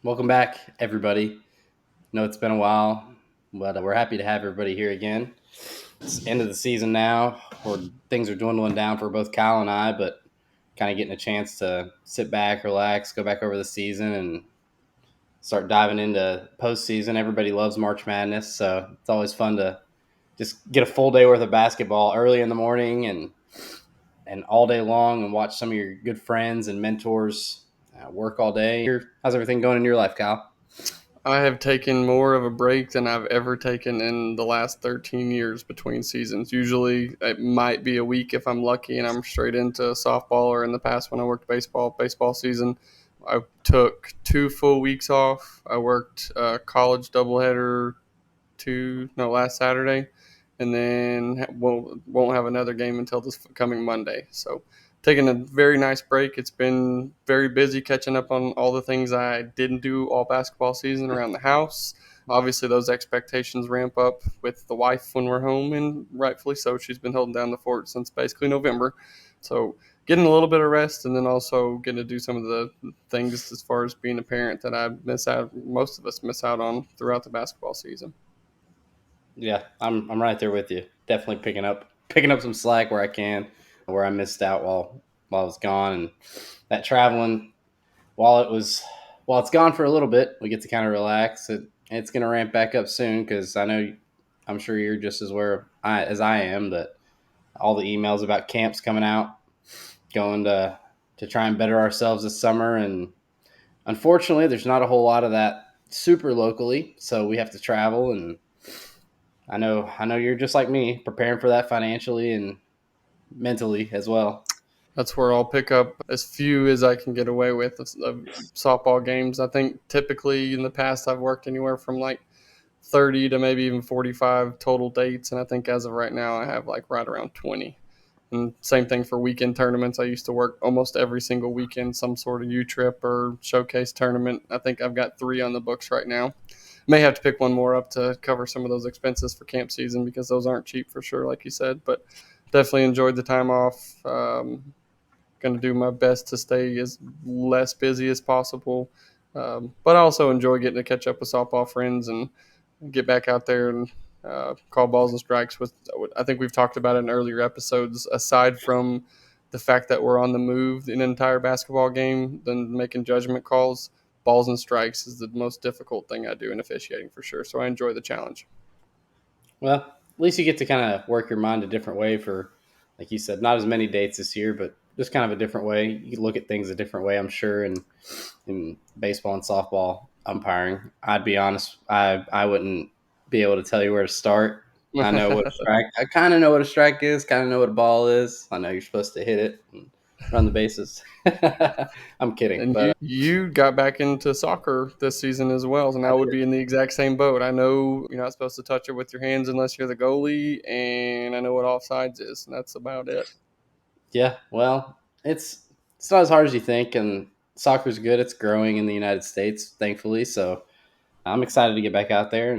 Welcome back, everybody. Know it's been a while, but we're happy to have everybody here again. It's end of the season now, where things are dwindling down for both Kyle and I, but kind of getting a chance to sit back, relax, go back over the season, and start diving into postseason. Everybody loves March Madness, so it's always fun to just get a full day worth of basketball early in the morning and all day long, and watch some of your good friends and mentors work all day. How's everything going in your life, Kyle? I have taken more of a break than I've ever taken in the last 13 years between seasons. Usually it might be a week if I'm lucky and I'm straight into softball, or in the past when I worked baseball season. I took 2 full weeks off. I worked college doubleheader last Saturday, and then won't have another game until this coming Monday. So taking a very nice break. It's been very busy catching up on all the things I didn't do all basketball season around the house. Obviously, those expectations ramp up with the wife when we're home, and rightfully so. She's been holding down the fort since basically November. So getting a little bit of rest, and then also getting to do some of the things as far as being a parent that most of us miss out on throughout the basketball season. Yeah, I'm right there with you. Definitely picking up some slack where I can, where I missed out while I was gone, and that traveling while it's gone for a little bit, we get to kind of relax. It's going to ramp back up soon because I'm sure you're just as I am, that all the emails about camps coming out, going to try and better ourselves this summer, and unfortunately, there's not a whole lot of that super locally, so we have to travel. And I know you're just like me, preparing for that financially and mentally as well. That's where I'll pick up as few as I can get away with of softball games. I think typically in the past I've worked anywhere from like 30 to maybe even 45 total dates. And I think as of right now, I have like right around 20. And same thing for weekend tournaments. I used to work almost every single weekend, some sort of U trip or showcase tournament. I think I've got 3 on the books right now. May have to pick one more up to cover some of those expenses for camp season because those aren't cheap for sure, like you said. But definitely enjoyed the time off. Going to do my best to stay as less busy as possible. But I also enjoy getting to catch up with softball friends and get back out there and call balls and strikes. With I think we've talked about it in earlier episodes. Aside from the fact that we're on the move in an entire basketball game, then making judgment calls, balls and strikes is the most difficult thing I do in officiating for sure. So I enjoy the challenge. Well, at least you get to kind of work your mind a different way for, like you said, not as many dates this year, but just kind of a different way. You can look at things a different way, I'm sure. And in baseball and softball umpiring, I'd be honest, I wouldn't be able to tell you where to start. I know what a strike. I kind of know what a strike is. Kind of know what a ball is. I know you're supposed to hit it and run the bases. I'm kidding, And you but you got back into soccer this season as well, and I I would did. be in the exact same boat. I know you're not supposed to touch it with your hands unless you're the goalie, and I know what offsides is, and that's about it. Yeah, well, it's not as hard as you think, and soccer's good. It's growing in the United States, thankfully. So I'm excited to get back out there,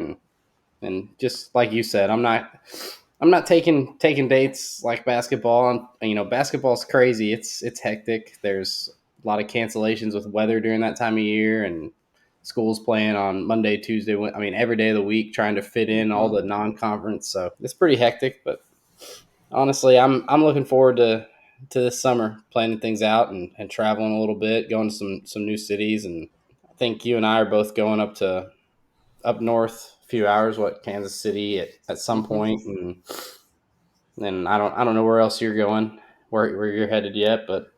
and just like you said, I'm not taking dates like basketball. And basketball's crazy. It's hectic. There's a lot of cancellations with weather during that time of year, and schools playing on Monday, Tuesday. I mean, every day of the week, trying to fit in all Mhm. the non-conference. So it's pretty hectic, but honestly, I'm looking forward to this summer, planning things out and traveling a little bit, going to some new cities. And I think you and I are both going up north a few hours, Kansas City at some Mhm. point. And then I don't know where else you're going, where you're headed yet, but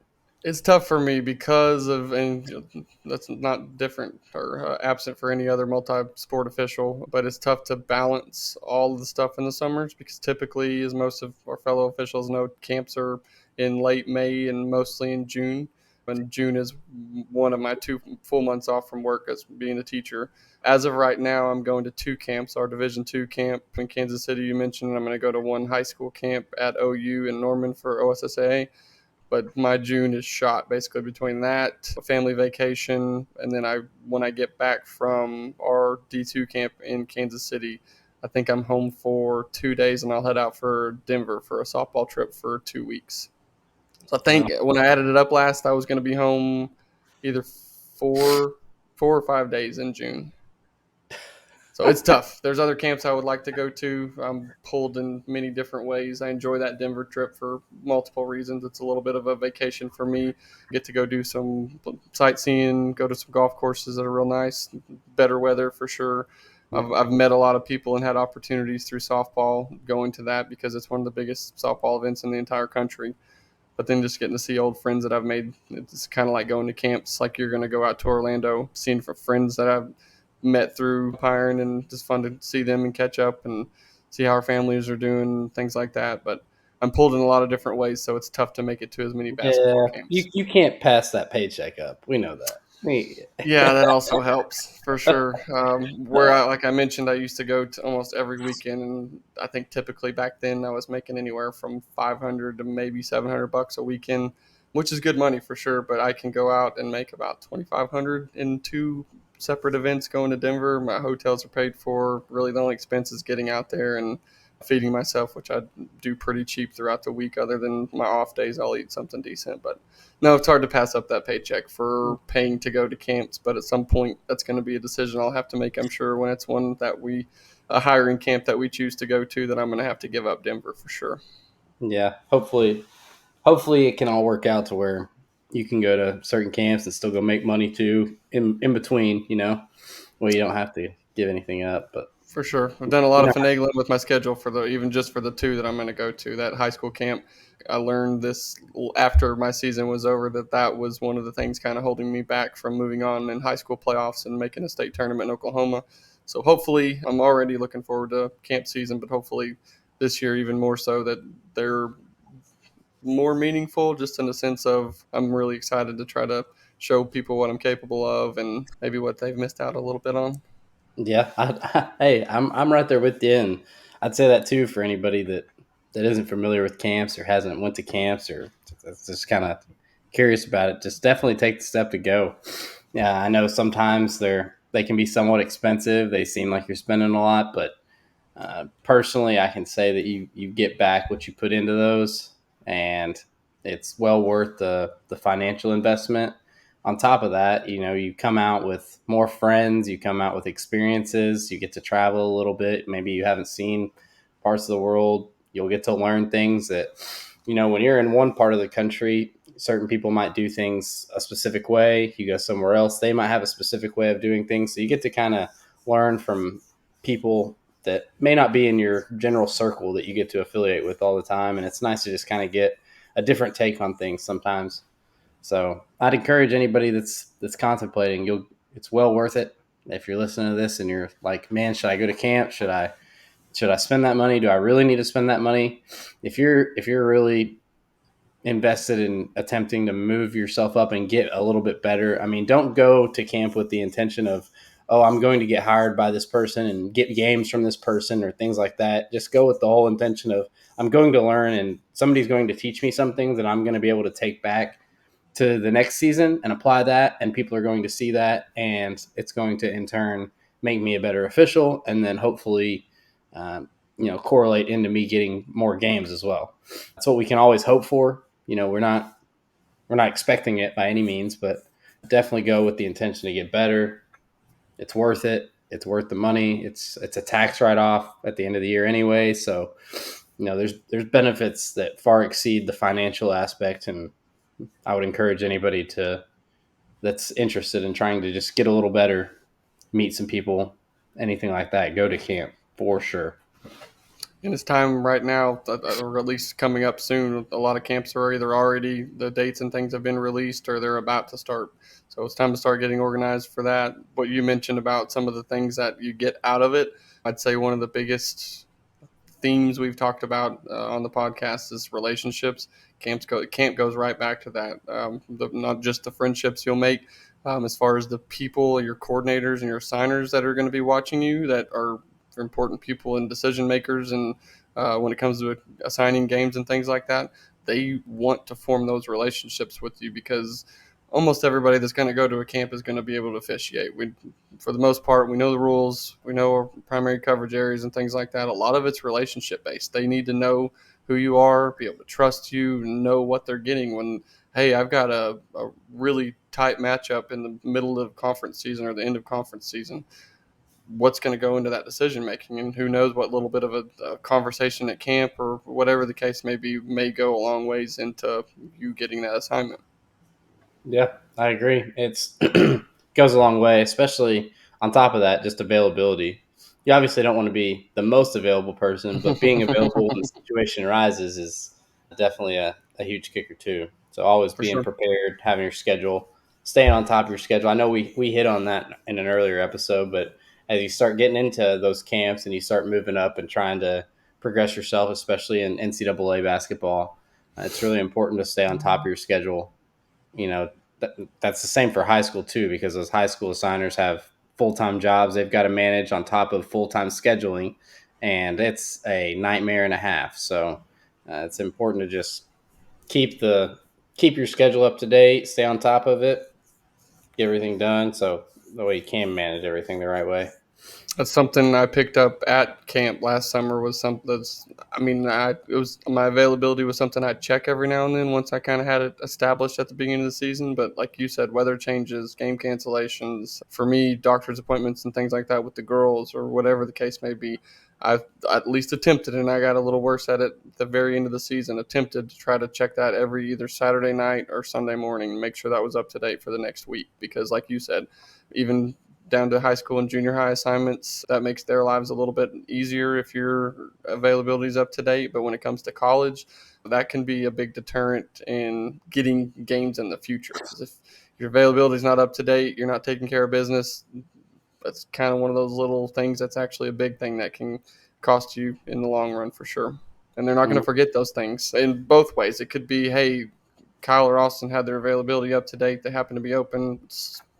It's tough for me because of, and that's not different or absent for any other multi-sport official, but it's tough to balance all of the stuff in the summers because typically, as most of our fellow officials know, camps are in late May and mostly in June. And June is one of my 2 full months off from work as being a teacher. As of right now, I'm going to 2 camps. Our Division II camp in Kansas City, you mentioned. I'm going to go to one high school camp at OU in Norman for OSSAA, but my June is shot basically between that, a family vacation, and then when I get back from our D2 camp in Kansas City, I think I'm home for 2 days, and I'll head out for Denver for a softball trip for 2 weeks. So I think well, when I added it up last, I was going to be home either 4 or 5 days in June. So it's tough. There's other camps I would like to go to. I'm pulled in many different ways. I enjoy that Denver trip for multiple reasons. It's a little bit of a vacation for me. Get to go do some sightseeing, go to some golf courses that are real nice, better weather for sure. I've met a lot of people and had opportunities through softball going to that because it's one of the biggest softball events in the entire country. But then just getting to see old friends that I've made, it's kind of like going to camps. Like you're going to go out to Orlando, seeing friends that I've met through umpiring, and just fun to see them and catch up and see how our families are doing, things like that. But I'm pulled in a lot of different ways, so it's tough to make it to as many basketball Yeah, camps. you can't pass that paycheck up. We know that. Yeah, that also helps for sure. Like I mentioned, I used to go to almost every weekend, and I think typically back then I was making anywhere from 500 to maybe $700 a weekend, which is good money for sure. But I can go out and make about 2,500 in two separate events going to Denver. My hotels are paid for. Really, the only expense is getting out there and feeding myself, which I do pretty cheap throughout the week. Other than my off days, I'll eat something decent, but no, it's hard to pass up that paycheck for paying to go to camps, but at some point that's going to be a decision I'll have to make, I'm sure, when it's one that a hiring camp that we choose to go to, that I'm going to have to give up Denver for sure. Yeah, hopefully it can all work out to where you can go to certain camps and still go make money too in between, where you don't have to give anything up. But For sure. I've done a lot you of know, finagling with my schedule even just for the two that I'm going to go to, that high school camp. I learned this after my season was over, that was one of the things kind of holding me back from moving on in high school playoffs and making a state tournament in Oklahoma. So hopefully, I'm already looking forward to camp season, but hopefully this year even more so, that they're more meaningful, just in the sense of I'm really excited to try to show people what I'm capable of and maybe what they've missed out a little bit on. yeah. Hey, I'm right there with you, and I'd say that too for anybody that isn't familiar with camps or hasn't went to camps or is just kind of curious about it. Just definitely take the step to go. Yeah, I know sometimes they can be somewhat expensive. They seem like you're spending a lot, but personally, I can say that you get back what you put into those, and it's well worth the financial investment. On top of that, you come out with more friends, you come out with experiences, you get to travel a little bit. Maybe you haven't seen parts of the world. You'll get to learn things that, when you're in one part of the country, certain people might do things a specific way. You go somewhere else, they might have a specific way of doing things. So you get to kind of learn from people that may not be in your general circle that you get to affiliate with all the time. And it's nice to just kind of get a different take on things sometimes. So I'd encourage anybody that's contemplating, it's well worth it. If you're listening to this and you're like, man, should I go to camp? Should I spend that money? Do I really need to spend that money? If you're really invested in attempting to move yourself up and get a little bit better, I mean, don't go to camp with the intention of, oh, I'm going to get hired by this person and get games from this person or things like that. Just go with the whole intention of, I'm going to learn and somebody's going to teach me something that I'm going to be able to take back to the next season and apply that, and people are going to see that, and it's going to in turn make me a better official, and then hopefully correlate into me getting more games as well. That's what we can always hope for. We're not expecting it by any means, but definitely go with the intention to get better. It's worth it. It's worth the money. It's a tax write off at the end of the year anyway. So there's benefits that far exceed the financial aspect, and I would encourage anybody that's interested in trying to just get a little better, meet some people, anything like that, go to camp for sure. And it's time right now, or at least coming up soon. A lot of camps are either already, the dates and things have been released, or they're about to start. So it's time to start getting organized for that. What you mentioned about some of the things that you get out of it, I'd say one of the biggest themes we've talked about on the podcast is relationships. Camp goes right back to that. Not just the friendships you'll make, as far as the people, your coordinators and your assigners that are going to be watching you, that are important people and decision makers, and when it comes to assigning games and things like that, they want to form those relationships with you, because almost everybody that's going to go to a camp is going to be able to officiate. For the most part, we know the rules, we know our primary coverage areas and things like that. A lot of it's relationship based. They need to know who you are, be able to trust you, know what they're getting when, hey, I've got a really tight matchup in the middle of conference season or the end of conference season, what's going to go into that decision making, and who knows what little bit of a conversation at camp or whatever the case may be may go a long ways into you getting that assignment. Yeah, I agree. It's goes a long way, especially on top of that, just availability. You obviously don't want to be the most available person, but being available when the situation arises is definitely a huge kicker too. So always For being sure. prepared, having your schedule, staying on top of your schedule. I know we hit on that in an earlier episode, but as you start getting into those camps and you start moving up and trying to progress yourself, especially in NCAA basketball, it's really important to stay on top of your schedule. You know, that's the same for high school too, because those high school assigners have full-time jobs they've got to manage on top of full-time scheduling, and it's a nightmare and a half. So it's important to just keep the keep your schedule up to date, stay on top of it, get everything done, so the way you can manage everything the right way. That's something I picked up at camp last summer. Was something that's, I mean, it was my availability was something I'd check every now and then once I kind of had it established at the beginning of the season. But like you said, weather changes, game cancellations, for me, doctor's appointments and things like that with the girls or whatever the case may be. I've at least attempted, and I got a little worse at it at the very end of the season. Attempted to try to check that every either Saturday night or Sunday morning, make sure that was up to date for the next week. Because, like you said, even down to high school and junior high assignments, that makes their lives a little bit easier if your availability is up to date. But when it comes to college, that can be a big deterrent in getting games in the future. Because if your availability is not up to date, you're not taking care of business. That's kind of one of those little things that's actually a big thing that can cost you in the long run for sure. And they're not going to Mhm. forget those things in both ways. It could be, hey, Kyle or Austin had their availability up to date. They happen to be open.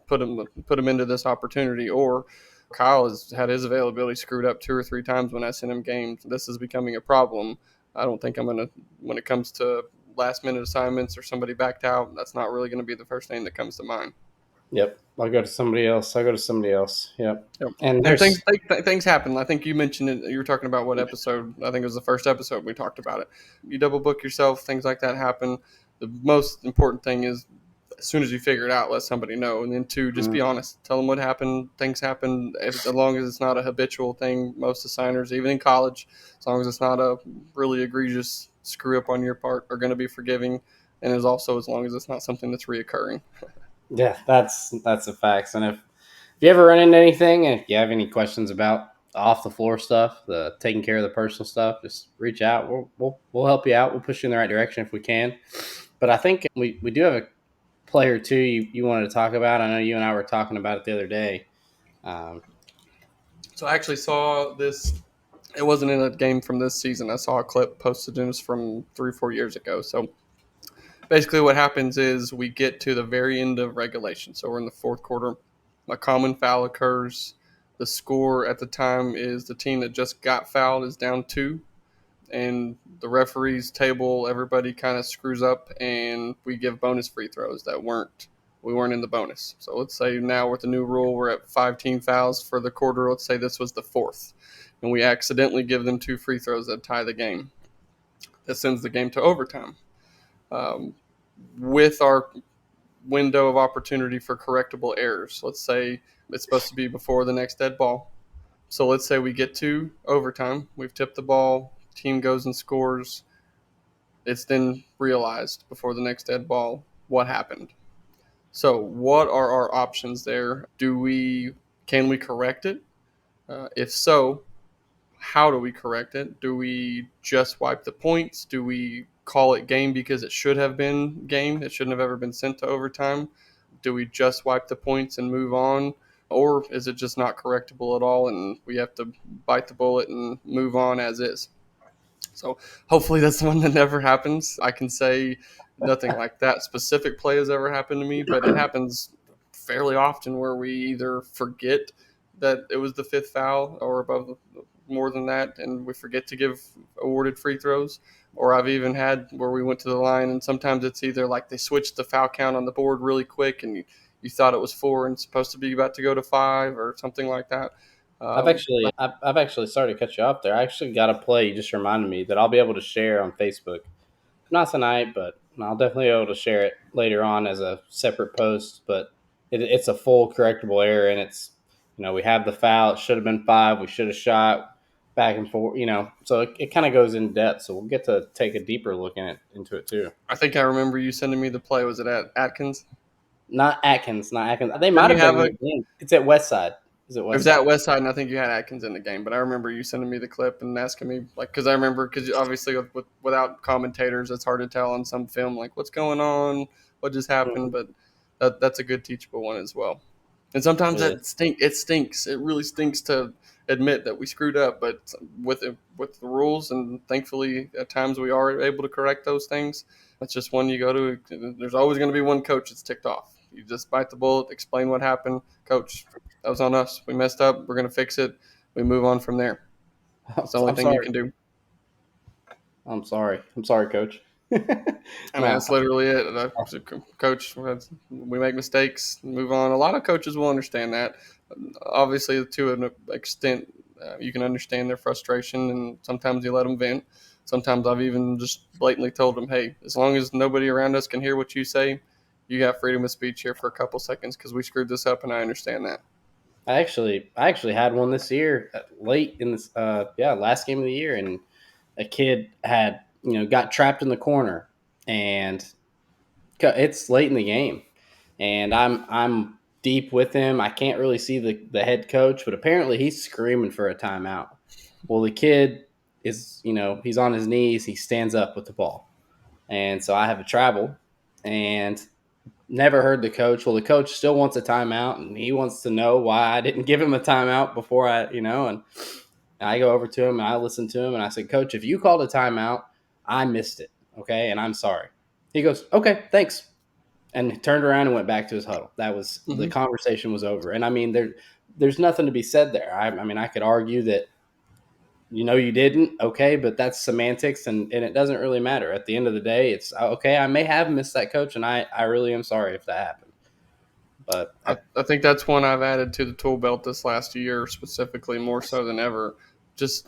Put them into this opportunity. Or Kyle has had his availability screwed up 2 or 3 times when I sent him games. This is becoming a problem. I don't think I'm gonna, when it comes to last minute assignments or somebody backed out, that's not really going to be the first name that comes to mind. Yep, I'll go to somebody else. I'll go to somebody else. Yep, Yep. and And there's things happen. I think you mentioned it. You were talking about what episode? I think it was the first episode we talked about it. You double book yourself. Things like that happen. The most important thing is as soon as you figure it out, let somebody know. And then two, just be mm, honest. Tell them what happened. Things happen. As long as it's not a habitual thing, most assigners, even in college, as long as it's not a really egregious screw up on your part, are going to be forgiving. And as long as it's not something that's reoccurring. yeah, that's the facts. And if you ever run into anything, and if you have any questions about off the floor stuff, the taking care of the personal stuff, just reach out. We'll help you out. We'll push you in the right direction if we can. But I think we do have a player too you wanted to talk about. I know you and I were talking about it the other day. Um, So I actually saw this. It wasn't in a game from this season. I saw a clip posted in us from 3 or 4 years ago. So basically, what happens is we get to the very end of regulation. So we're in the fourth quarter. A common foul occurs. The score at the time is the team that just got fouled is down 2, and the referees table everybody kind of screws up, and we give bonus free throws that we weren't in the bonus. So let's say now with the new rule we're at 5 team fouls for the quarter. Let's say this was the fourth, and we accidentally give them 2 free throws that tie the game. That sends the game to overtime. Um, with our window of opportunity for correctable errors, let's say it's supposed to be before the next dead ball. So let's say we get to overtime. We've tipped the ball. Team goes and scores. It's then realized before the next dead ball what happened. So, what are our options there? Can we correct it? If so, how do we correct it? Do we just wipe the points? Do we call it game because it should have been game? It shouldn't have ever been sent to overtime. Do we just wipe the points and move on? Or is it just not correctable at all and we have to bite the bullet and move on as is? So hopefully that's one that never happens. I can say nothing like that specific play has ever happened to me, but it happens fairly often where we either forget that it was the fifth foul or above more than that, and we forget to give awarded free throws. Or I've even had where we went to the line, and sometimes it's either like they switched the foul count on the board really quick, and you thought it was 4 and supposed to be about to go to 5 or something like that. I've actually sorry to cut you off there. I actually got a play. You just reminded me that I'll be able to share on Facebook. Not tonight, but And I'll definitely be able to share it later on as a separate post, but it's a full correctable error, and it's we have the foul. It should have been five. We should have shot back and forth. So it kind of goes in depth. So we'll get to take a deeper look into it too. I think I remember you sending me the play. Was it at Atkins? Not Atkins, not Atkins. They Didn't might you have been have in a? the game. It's at Westside. Is it It was Westside? at West Side, and I think you had Atkins in the game. But I remember you sending me the clip and asking me, like, because I remember, because obviously without commentators, it's hard to tell on some film, like, what's going on, what just happened. Mhm. But that's a good teachable one as well. And sometimes It is. it stinks. It really stinks to admit that we screwed up. But with the rules, and thankfully at times we are able to correct those things. That's just one you go to. There's always going to be one coach that's ticked off. You just bite the bullet, explain what happened, coach. That was on us. We messed up. We're going to fix it. We move on from there. It's the only I'm thing you sorry. can do. I'm sorry. I'm sorry, Coach. I mean, No. that's literally it. Coach, we make mistakes, move on. A lot of coaches will understand that. Obviously, to an extent, you can understand their frustration, and sometimes you let them vent. Sometimes I've even just blatantly told them, hey, as long as nobody around us can hear what you say, you got freedom of speech here for a couple seconds because we screwed this up, and I understand that. I actually had one this year, late in this, last game of the year, and a kid had got trapped in the corner, and it's late in the game, and I'm deep with him. I can't really see the head coach, but apparently he's screaming for a timeout. Well, the kid is he's on his knees. He stands up with the ball, and so I have a travel, and never heard the coach. Well, the coach still wants a timeout, and he wants to know why I didn't give him a timeout before and I go over to him and I listen to him and I said, Coach, if you called a timeout, I missed it. Okay. And I'm sorry. He goes, okay, thanks. And he turned around and went back to his huddle. That was the Hmm. conversation was over. And I mean, there's nothing to be said there. I mean, I could argue that, you didn't. Okay. But that's semantics and it doesn't really matter. At the end of the day, it's okay. I may have missed that coach and I really am sorry if that happened. But I think that's one I've added to the tool belt this last year, specifically more so than ever. Just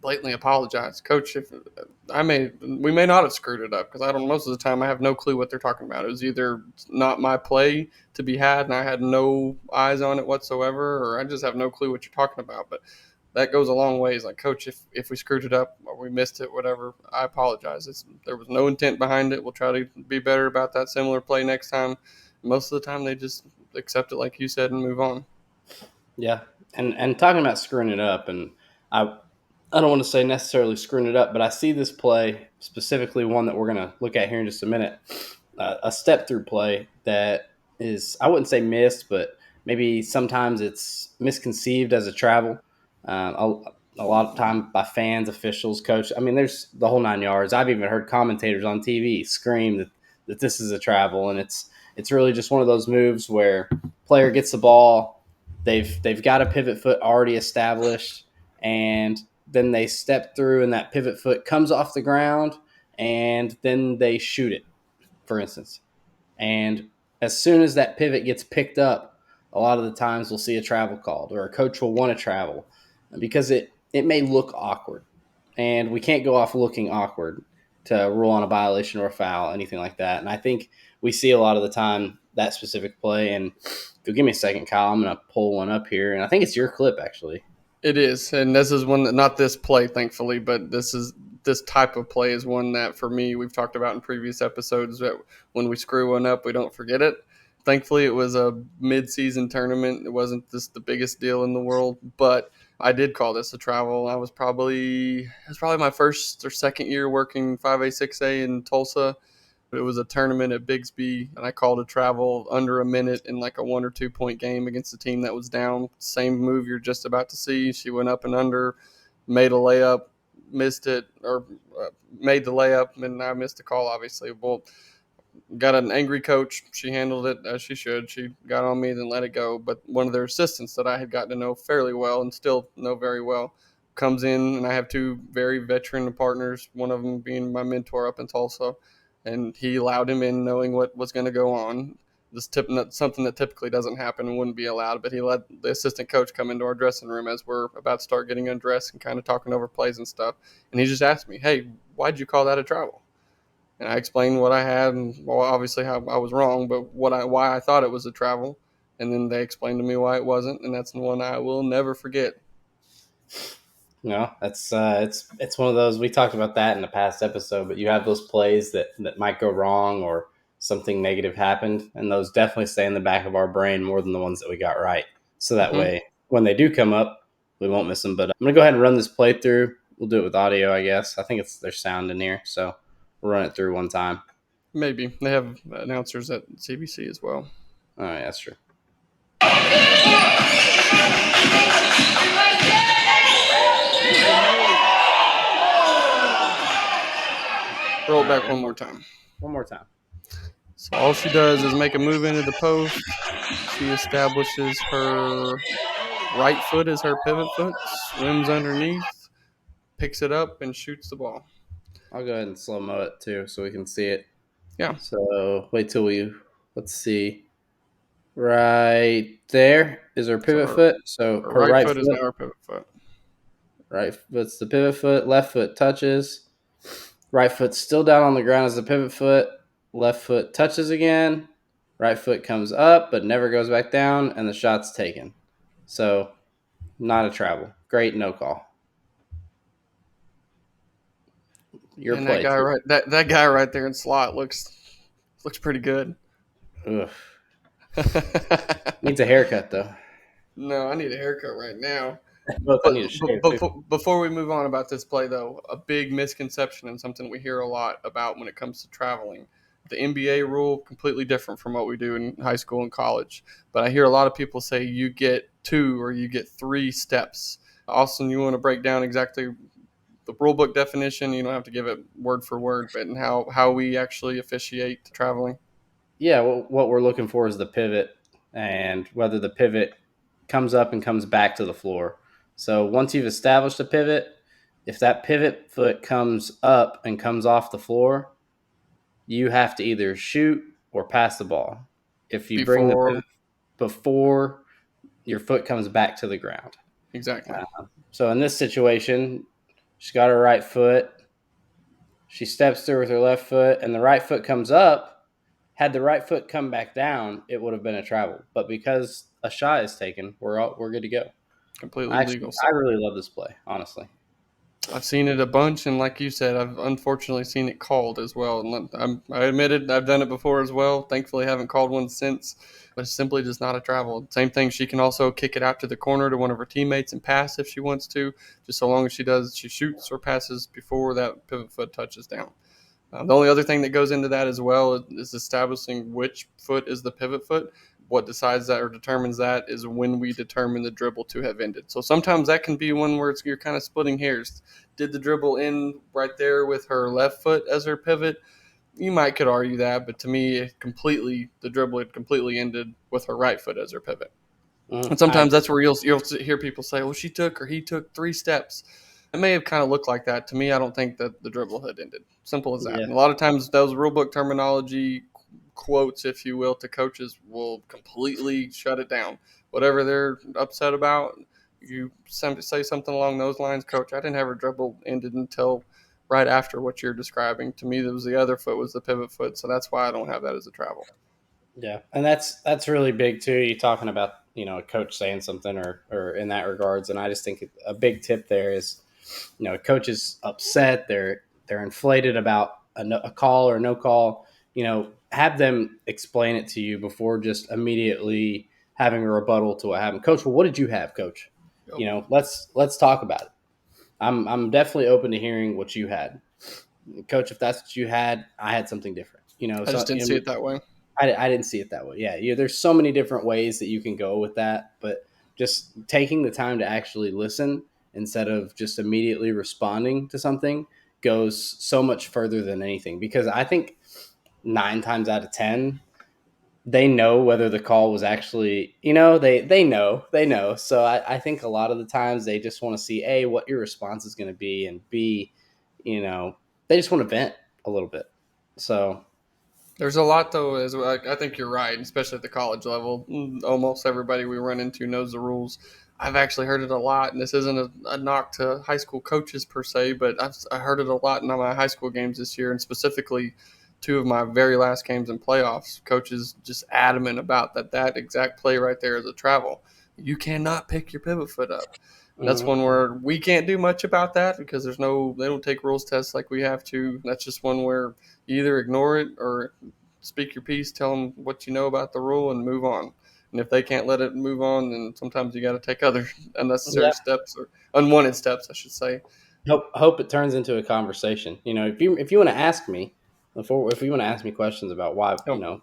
blatantly apologize, Coach. If we may not have screwed it up because I don't. Most of the time, I have no clue what they're talking about. It was either not my play to be had, and I had no eyes on it whatsoever, or I just have no clue what you're talking about. But that goes a long ways. Like, Coach, if we screwed it up or we missed it, whatever, I apologize. There was no intent behind it. We'll try to be better about that similar play next time. Most of the time, they just accept it, like you said, and move on. yeah, and talking about screwing it up, and I I don't want to say necessarily screwing it up, but I see this play specifically one that we're going to look at here in just a minute. A step through play that is, I wouldn't say missed, but maybe sometimes it's misconceived as a travel. A lot of time by fans, officials, coach. I mean, there's the whole nine yards. I've even heard commentators on TV scream that this is a travel, and it's really just one of those moves where player gets the ball, they've got a pivot foot already established, and then they step through, and that pivot foot comes off the ground, and then they shoot it, for instance. And as soon as that pivot gets picked up, a lot of the times we'll see a travel called, or a coach will want to travel because it may look awkward, and we can't go off looking awkward to rule on a violation or a foul, anything like that. And I think we see a lot of the time that specific play. And if you'll give me a second, Kyle, I'm going to pull one up here, and I think it's your clip actually. It is, and this is one that not this play, thankfully, but this type of play is one that for me we've talked about in previous episodes that when we screw one up, we don't forget it. Thankfully, it was a mid-season tournament. It wasn't this the biggest deal in the world, but I did call this a travel. It was probably my first or second year working 5A 6A in Tulsa. It was a tournament at Bigsby, and I called a travel under a minute in like a 1 or 2 point game against a team that was down. Same move you're just about to see. She went up and under, made a layup, missed it, or made the layup, and I missed the call, obviously. Well, got an angry coach. She handled it as she should. She got on me, then let it go. But one of their assistants that I had gotten to know fairly well and still know very well comes in, and I have two very veteran partners, one of them being my mentor up in Tulsa. And he allowed him in knowing what was going to go on. Something that typically doesn't happen and wouldn't be allowed, but he let the assistant coach come into our dressing room as we're about to start getting undressed and kind of talking over plays and stuff. And he just asked me, "Hey, why'd you call that a travel?" And I explained what I had, and well, obviously how I was wrong, but why I thought it was a travel, and then they explained to me why it wasn't, and that's the one I will never forget. No, that's it's one of those. We talked about that in the past episode, but you have those plays that might go wrong or something negative happened, and those definitely stay in the back of our brain more than the ones that we got right. So that Hmm. way, when they do come up, we won't miss them. But I'm gonna go ahead and run this playthrough. We'll do it with audio, I guess. I think it's there's sound in here, so we'll run it through one time. Maybe they have announcers at CBC as well. All right, that's true. Roll All it right, back one more time. one more time. So all she does is make a move into the post. She establishes her right foot as her pivot foot, swims underneath, picks it up, and shoots the ball. I'll go ahead and slow mo it too, so we can see it. Yeah. So wait till we let's see. Right there is her So pivot foot. So her her right right foot is foot, now her pivot foot. right foot's the pivot foot. Left foot touches. Right foot's still down on the ground as the pivot foot. Left foot touches again. Right foot comes up but never goes back down, and the shot's taken. So not a travel. Great no call. Your And that play guy too. that guy right there in slot looks pretty good. Ugh. Needs a haircut though. No, I need a haircut right now. Both But, need a but, shave but too. before we move on about this play, though, a big misconception and something we hear a lot about when it comes to traveling. The NBA rule completely different from what we do in high school and college. But I hear a lot of people say you get 2 or you get 3 steps. Austin, you want to break down exactly the rule book definition? You don't have to give it word for word, but how we actually officiate traveling. Yeah, what we're looking for is the pivot and whether the pivot comes up and comes back to the floor. So once you've established a pivot, if that pivot foot comes up and comes off the floor, you have to either shoot or pass the ball. If you bring the Before pivot before your foot comes back to the ground. exactly. So in this situation, she's got her right foot. She steps through with her left foot, and the right foot comes up. Had the right foot come back down, it would have been a travel. But because a shot is taken, we're good to go. Completely legal. I really love this play, honestly. I've seen it a bunch, and like you said, I've unfortunately seen it called as well. And I admitted I've done it before as well. Thankfully, I haven't called one since, but it's simply just not a travel. Same thing, she can also kick it out to the corner to one of her teammates and pass if she wants to, just so long as she shoots or passes before that pivot foot touches down. The only other thing that goes into that as well is establishing which foot is the pivot foot. What decides that or determines that is when we determine the dribble to have ended. So sometimes that can be one where you're kind of splitting hairs. Did the dribble end right there with her left foot as her pivot? You might could argue that, but to me, the dribble had completely ended with her right foot as her pivot. And I sometimes that's where you'll hear people say, "Well, she took or he took 3 steps." It may have kind of looked like that. To me, I don't think that the dribble had ended. Simple as that. yeah And a lot of times, those rule book terminology quotes, if you will, to coaches will completely shut it down. Whatever they're upset about, you say something along those lines, Coach. I didn't have her dribble ended until right after what you're describing. To me, that was the other foot was the pivot foot, so that's why I don't have that as a travel. yeah, and that's really big too. You talking about a coach saying something or in that regards, and I just think a big tip there is a coach is upset. They're inflated about a call or no call. Have them explain it to you before just immediately having a rebuttal to what happened. Coach, well, what did you have, Coach? Yep. Let's talk about it. I'm definitely open to hearing what you had, Coach. If that's what you had, I had something different. I So just didn't see it that way. I didn't see it that way. Yeah, there's so many different ways that you can go with that, but just taking the time to actually listen instead of just immediately responding to something goes so much further than anything. Because I think 9 times out of 10, they know whether the call was actually, they know. So I think a lot of the times they just want to see what your response is going to be, and B, you know, they just want to vent a little bit. So There's a lot though, as well. I think you're right, especially at the college level. Almost everybody we run into knows the rules. I've actually heard it a lot, and this isn't a knock to high school coaches per se, but I heard it a lot in my high school games this year, and specifically two of my very last games in playoffs. Coaches just adamant about that exact play right there is a travel. You cannot pick your pivot foot up. And that's Mhm. one where we can't do much about that because they don't take rules tests like we have to. That's just one where you either ignore it or speak your piece, tell them what you know about the rule, and move on. And if they can't let it move on, then sometimes you got to take other unnecessary Yeah. steps or unwanted steps, I should say. Hope it turns into a conversation. If you want to ask me before, if you want to ask me questions about why, You know,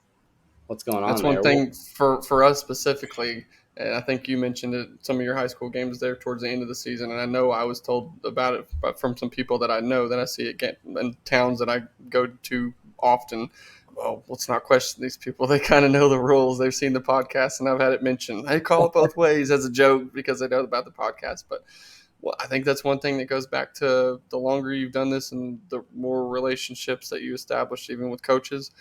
what's going that's on one there. Well, thing for us specifically. And I think you mentioned it, some of your high school games there towards the end of the season. And I know I was told about it from some people that I know that I see it get in towns that I go to often. Well, let's not question these people. They kind of know the rules. They've seen the podcast, and I've had it mentioned. They call it both ways as a joke because they know about the podcast. But well, I think that's one thing that goes back to the longer you've done this and the more relationships that you establish, even with coaches,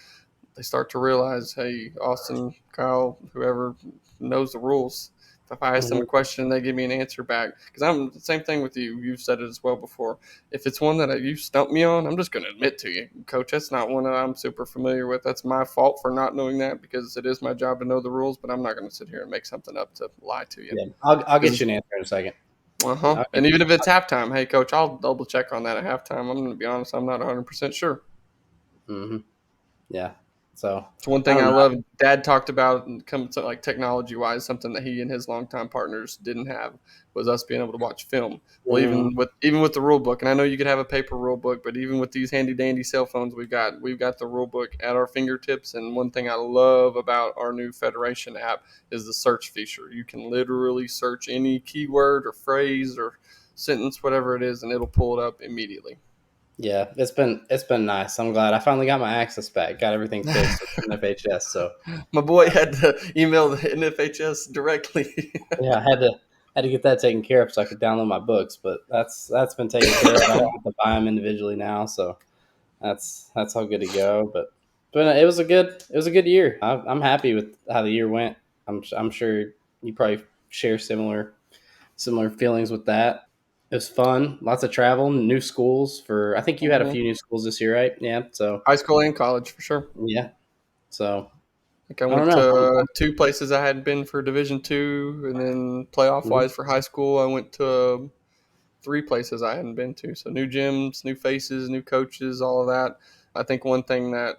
they start to realize, hey, Austin, Kyle, whoever knows the rules. If I ask them a mhm. question, they give me an answer back. Because I'm the same thing with you. You've said it as well before. If it's one that you stumped me on, I'm just going to admit to you, Coach, that's not one that I'm super familiar with. That's my fault for not knowing that because it is my job to know the rules. But I'm not going to sit here and make something up to lie to you. Yeah, I'll get Because you an answer in a second. uh-huh. I'll get And even if it's halftime, hey, Coach, I'll double check on that at halftime. I'm going to be honest, I'm not 100% sure. hmm Yeah. So It's one I thing don't I know. love. Dad talked about and come to like technology wise, something that he and his longtime partners didn't have was us being able to watch film. Well, Mhm. even with the rule book, and I know you could have a paper rule book, but even with these handy dandy cell phones we've got the rule book at our fingertips. And one thing I love about our new Federation app is the search feature. You can literally search any keyword or phrase or sentence, whatever it is, and it'll pull it up immediately. Yeah, it's been nice. I'm glad I finally got my access back. Got everything fixed with NFHS. So My boy had to email the NFHS directly. yeah, I had to get that taken care of so I could download my books. But that's been taken care of. I don't have to buy them individually now. So that's all good to go. But it was a good year. I'm happy with how the year went. I'm sure you probably share similar feelings with that. It was fun, lots of travel, new schools for. I think you had a Mhm. few new schools this year, right? Yeah. So High school and college for sure. yeah. So Like I I don't went know. to two places I hadn't been for Division II, and then playoff Mhm. wise for high school, I went to three places I hadn't been to. So new gyms, new faces, new coaches, all of that. I think one thing that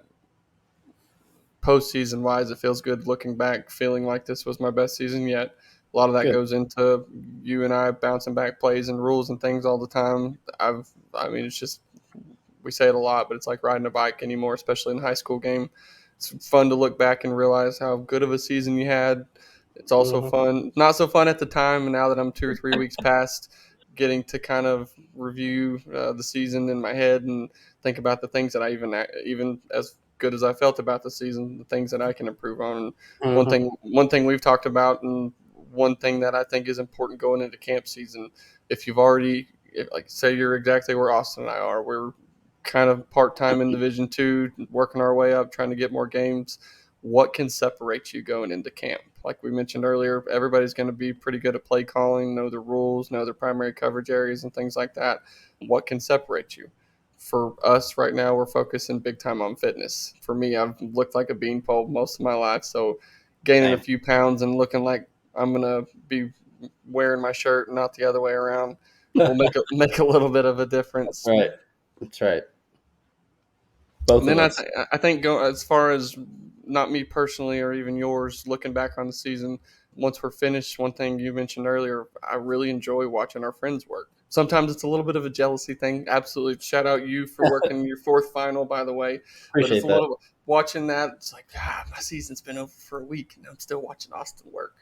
postseason wise, it feels good looking back, feeling like this was my best season yet. A lot of that Good. goes into you and I bouncing back plays and rules and things all the time. I mean, it's just we say it a lot, but it's like riding a bike anymore, especially in a high school game. It's fun to look back and realize how good of a season you had. It's also Mhm. fun, not so fun at the time. And now that I'm 2 or 3 weeks past, getting to kind of review the season in my head and think about the things that I even as good as I felt about the season, the things that I can improve on. And Mhm. one thing we've talked about, and one thing that I think is important going into camp season, if you've already, like say you're exactly where Austin and I are, we're kind of part time in Division II, working our way up, trying to get more games. What can separate you going into camp? Like we mentioned earlier, everybody's going to be pretty good at play calling, know the rules, know their primary coverage areas, and things like that. What can separate you? For us right now, we're focusing big time on fitness. For me, I've looked like a beanpole most of my life, so gaining a Same. few pounds and looking like I'm gonna be wearing my shirt and not the other way around will make a little bit of a That's difference. right. That's right. Both And of then us. I think go as far as not me personally or even yours, looking back on the season, once we're finished, one thing you mentioned earlier, I really enjoy watching our friends work. Sometimes it's a little bit of a jealousy thing. Absolutely, shout out you for working your fourth final, by the way. But it's a Appreciate that. little watching that. It's like my season's been over for a week, and I'm still watching Austin work.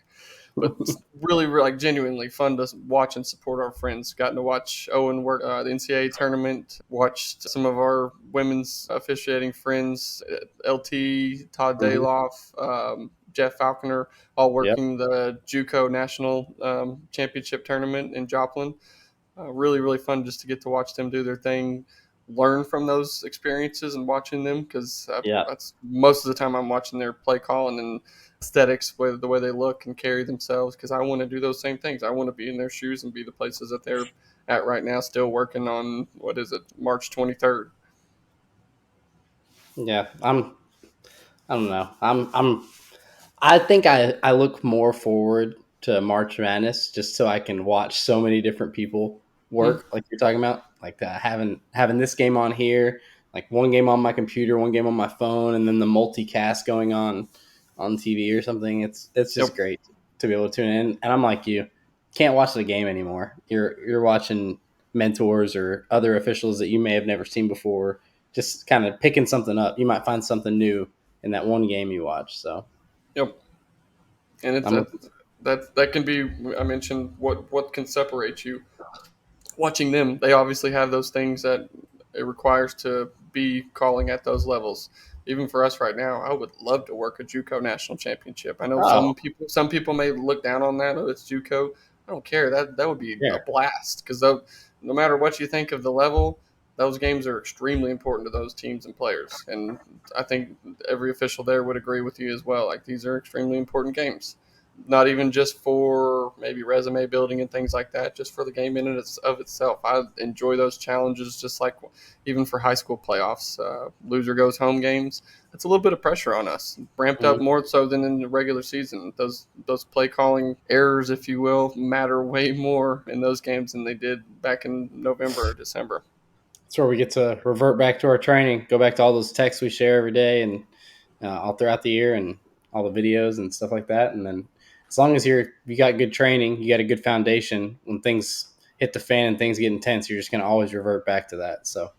But it's really, really like genuinely fun to watch and support our friends. Gotten to watch Owen work the NCAA tournament. Watched some of our women's officiating friends, LT, Todd Mhm. Dayloff, Jeff Falconer, all Yep. working the JUCO national championship tournament in Joplin. Really, really fun just to get to watch them do their thing, learn from those experiences and watching them because Yeah. that's most of the time I'm watching their play calling and aesthetics, the way they look and carry themselves, because I want to do those same things. I want to be in their shoes and be the places that they're at right now, still working on, what is it, March 23rd. Yeah, I don't know. I think I look more forward to March Madness just so I can watch so many different people Hmm. work, like you're talking about, like having this game on here, like one game on my computer, one game on my phone, and then the multicast going on TV or something. It's just Yep. great to be able to tune in. And I'm like you, can't watch the game anymore. You're watching mentors or other officials that you may have never seen before, just kind of picking something up. You might find something new in that one game you watch. So Yep. And it's I'm a, looking. that can be, I mentioned what can separate you. Watching them, they obviously have those things that it requires to be calling at those levels. Even for us right now, I would love to work a JUCO national championship. I know Oh, some people may look down on that. Oh, it's JUCO. I don't care. That would be a yeah. blast, because no matter what you think of the level, those games are extremely important to those teams and players. And I think every official there would agree with you as well. Like, these are extremely important games, not even just for maybe resume building and things like that, just for the game in and of itself. I enjoy those challenges, just like even for high school playoffs, loser goes home games. It's a little bit of pressure on us, ramped up Mhm. more so than in the regular season. Those play calling errors, if you will, matter way more in those games than they did back in November or December. That's where we get to revert back to our training, go back to all those texts we share every day and all throughout the year, and all the videos and stuff like that. And then as long as you got good training, you got a good foundation. When things hit the fan and things get intense, you're just going to always revert back to that. So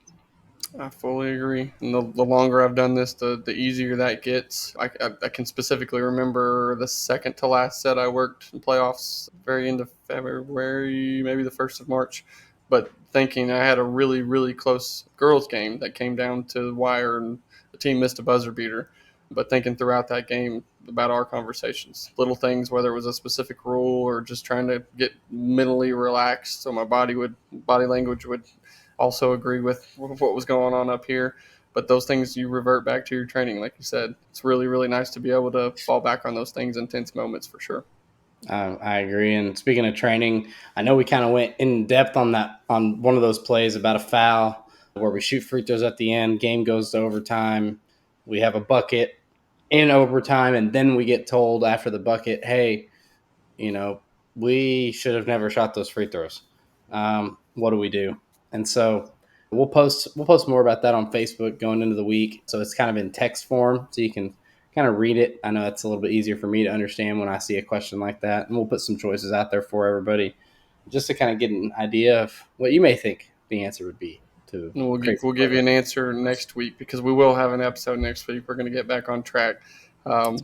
I fully agree. And the longer I've done this, the easier that gets. I can specifically remember the second to last set I worked in playoffs, very end of February, maybe the 1st of March. But thinking I had a really, really close girls' game that came down to the wire and the team missed a buzzer beater. But thinking throughout that game about our conversations, little things, whether it was a specific rule or just trying to get mentally relaxed so my body language would also agree with what was going on up here. But those things, you revert back to your training, like you said. It's really, really nice to be able to fall back on those things in tense moments for sure. I agree. And speaking of training, I know we kind of went in depth on that on one of those plays about a foul where we shoot free throws at the end, game goes to overtime, we have a bucket in overtime, and then we get told after the bucket, hey, you know, we should have never shot those free throws. What do we do? And so we'll post more about that on Facebook going into the week. So it's kind of in text form, so you can kind of read it. I know it's a little bit easier for me to understand when I see a question like that, and we'll put some choices out there for everybody, just to kind of get an idea of what you may think the answer would be to And crazy we'll play give you like an that. answer next week, because we will have an episode next week. We're going to get back on track. Um,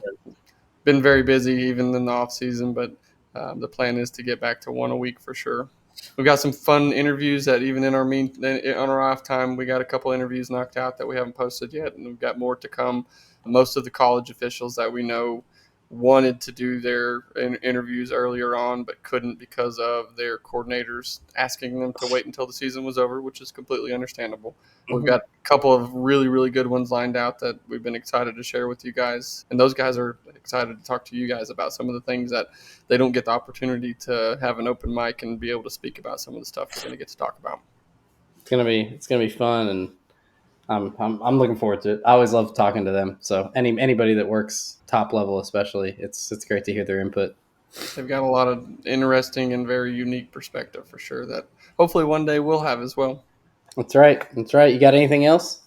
been very busy even in the off season, but the plan is to get back to one a week for sure. We've got some fun interviews that even in on our off time, we got a couple interviews knocked out that we haven't posted yet, and we've got more to come. Most of the college officials that we know wanted to do their interviews earlier on, but couldn't because of their coordinators asking them to wait until the season was over, which is completely understandable. We've Mhm. got a couple of really, really good ones lined out that we've been excited to share with you guys. And those guys are excited to talk to you guys about some of the things that they don't get the opportunity to have an open mic and be able to speak about some of the stuff we're going to get to talk about. It's gonna be fun, and I'm looking forward to it. I always love talking to them. So anybody that works top level, especially, it's great to hear their input. They've got a lot of interesting and very unique perspective for sure that hopefully one day we'll have as well. That's right. That's right. You got anything else?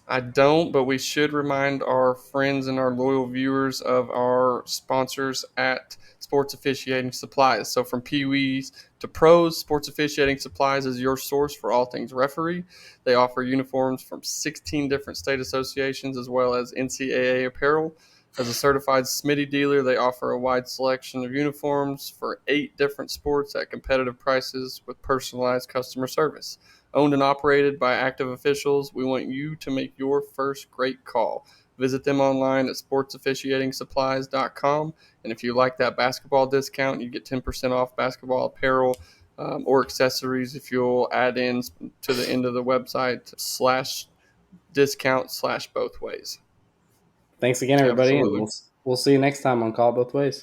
I don't, but we should remind our friends and our loyal viewers of our sponsors at Sports Officiating Supplies. So, from Pee Wees to pros, Sports Officiating Supplies is your source for all things referee. They offer uniforms from 16 different state associations as well as NCAA apparel. As a certified Smitty dealer, they offer a wide selection of uniforms for 8 different sports at competitive prices with personalized customer service. Owned and operated by active officials, we want you to make your first great call. Visit them online at sportsofficiatingsupplies.com. And if you like that basketball discount, you get 10% off basketball apparel or accessories if you'll add in to the end of the website /discount/both ways. Thanks again, everybody, and Absolutely. we'll see you next time on Call Both Ways.